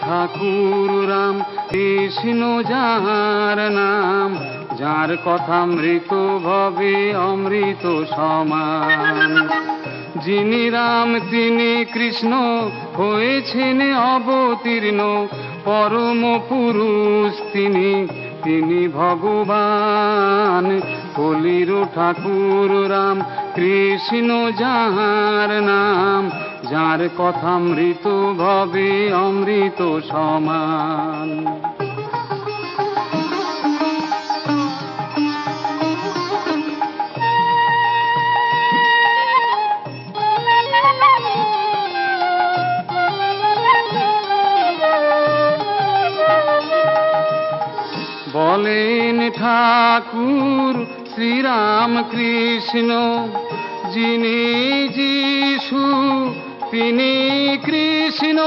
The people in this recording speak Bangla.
ঠাকুর রাম কৃষ্ণ যাহার নাম, যার কথা মৃত ভবে অমৃত সমান। যিনি রাম তিনি কৃষ্ণ হয়েছেন অবতীর্ণ, পরম পুরুষ তিনি, তিনি ভগবান। কলির ঠাকুর রাম কৃষ্ণ যাহার নাম, যার কথা মৃত ভবে অমৃত সমান। বলেন ঠাকুর শ্রীরাম কৃষ্ণ, যিনি যিশু তিনি কৃষ্ণ।